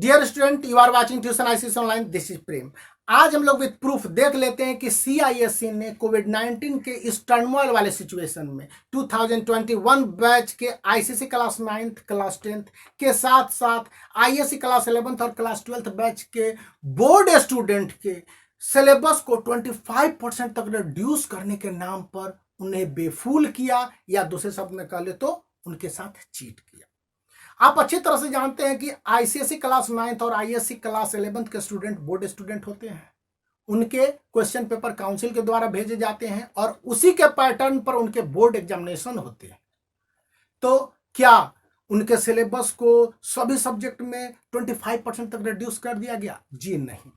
Dear student, you are watching tuition ICSE online. This is Prem. आज हम लोग with proof देख लेते हैं कि सीआईएससी ने कोविड-19 के इस टर्मोइल वाले सिचुएशन में 2021 बैच के ICSE class 9th class 10th के साथ साथ आईएससी क्लास 11th और क्लास 12th बैच के बोर्ड स्टूडेंट के सिलेबस को 25% तक रिड्यूस करने के नाम पर उन्हें बेफूल किया, या दूसरे शब्द में कह ले तो उनके साथ चीट किया। आप अच्छी तरह से जानते हैं कि आईसीएसई क्लास 9th और आईएससी क्लास 11th के स्टूडेंट बोर्ड स्टूडेंट होते हैं। उनके क्वेश्चन पेपर काउंसिल के द्वारा भेजे जाते हैं और उसी के पैटर्न पर उनके बोर्ड एग्जामिनेशन होते हैं। तो क्या उनके सिलेबस को सभी सब्जेक्ट में 25% तक रिड्यूस कर दिया गया? जी नहीं।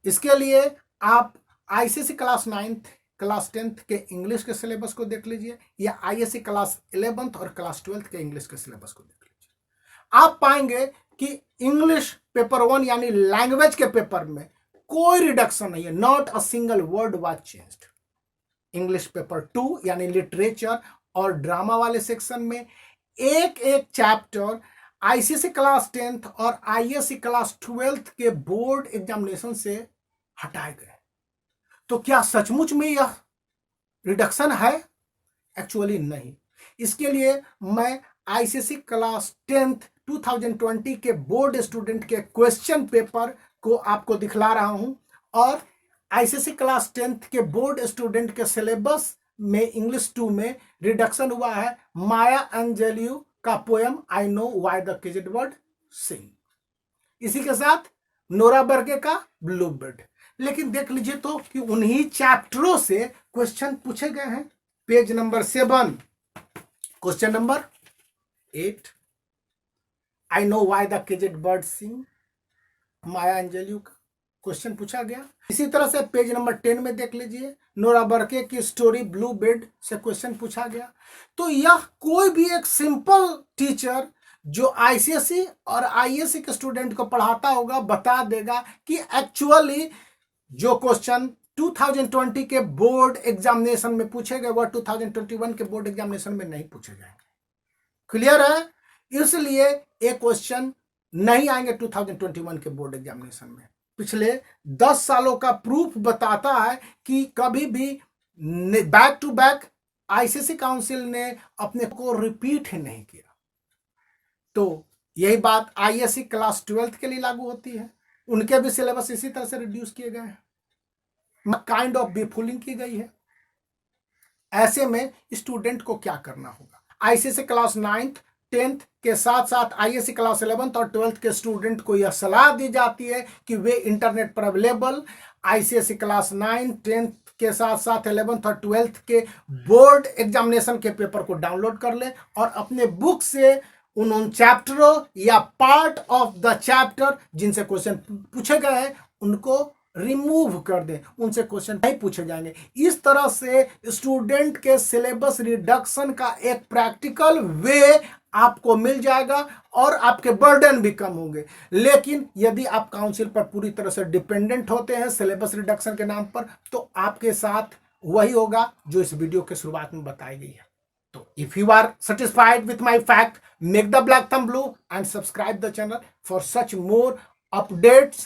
इसके लिए आप ICSE class 9th class 10th के इंग्लिश के सिलेबस को देख लीजिए, या आईएससी क्लास 11th और क्लास 12th के इंग्लिश के सिलेबस को देख लीजिए। आप पाएंगे कि इंग्लिश पेपर 1 यानी लैंग्वेज के पेपर में कोई रिडक्शन नहीं है, not a single word was changed. English paper 2 यानी लिटरेचर और ड्रामा वाले सेक्शन में एक एक चैप्टर आईसीएसई क्लास 10th और आईएससी क्लास 12th के बोर्ड एग्जामिनेशन से हटाए गए। तो क्या सचमुच में यह रिडक्शन है? एक्चुअली नहीं। इसके लिए मैं आईसीएसई क्लास 10th 2020 के बोर्ड स्टूडेंट के क्वेश्चन पेपर को आपको दिखला रहा हूं, और आईसीएसई क्लास 10th के बोर्ड स्टूडेंट के सिलेबस में इंग्लिश 2 में रिडक्शन हुआ है माया एंजेलियो का poem I know why the caged bird sing, इसी के साथ नोरा बर्गे का ब्लू बर्ड। लेकिन देख लीजिए तो कि उन्हीं चैप्टरों से क्वेश्चन पूछे गए हैं। Page number 7 question number 8 I know why the caged bird sing, Maya Angelou का क्वेश्चन पूछा गया। इसी तरह से पेज नंबर 10 में देख लीजिए, नोरा बर्के की स्टोरी ब्लू बेड से क्वेश्चन पूछा गया। तो यह कोई भी एक सिंपल टीचर जो आईसीएसई और आईएससी के स्टूडेंट को पढ़ाता होगा बता देगा कि एक्चुअली जो क्वेश्चन 2020 के बोर्ड एग्जामिनेशन में पूछे गए वह 2021 के बोर्ड एग्जामिनेशन में नहीं पूछे जाएंगे। क्लियर है? इसलिए एक क्वेश्चन नहीं आएंगे 2021 के बोर्ड एग्जामिनेशन में। पिछले 10 सालों का प्रूफ बताता है कि कभी भी back to back ICSE council ने अपने को रिपीट ही नहीं किया। तो यही बात आईएससी क्लास 12th के लिए लागू होती है। उनके भी सिलेबस इसी तरह से रिड्यूस किए गए हैं, काइंड ऑफ बेफूलिंग की गई है। ऐसे में स्टूडेंट को क्या करना होगा? आईसीएसई क्लास 9th 10th के साथ साथ आईएससी क्लास 11th और 12th के स्टूडेंट को यह सलाह दी जाती है कि वे इंटरनेट पर अवेलेबल आईसीएसई क्लास 9 10th के साथ साथ 11th और 12th के बोर्ड एग्जामिनेशन के पेपर को डाउनलोड कर लें और अपने बुक से उन चैप्टरों या पार्ट ऑफ द चैप्टर जिनसे क्वेश्चन पूछे गए हैं उनको रिमूव कर दें, उनसे क्वेश्चन नहीं पूछे जाएंगे। इस तरह से स्टूडेंट के सिलेबस रिडक्शन का एक प्रैक्टिकल वे आपको मिल जाएगा और आपके बर्डन भी कम होंगे। लेकिन यदि आप काउंसिल पर पूरी तरह से डिपेंडेंट होते हैं सिलेबस रिडक्शन के नाम पर, तो आपके साथ वही होगा जो इस वीडियो के शुरुआत में बताई गई है। तो if you are satisfied with my fact, make the black thumb blue and subscribe the channel for such more updates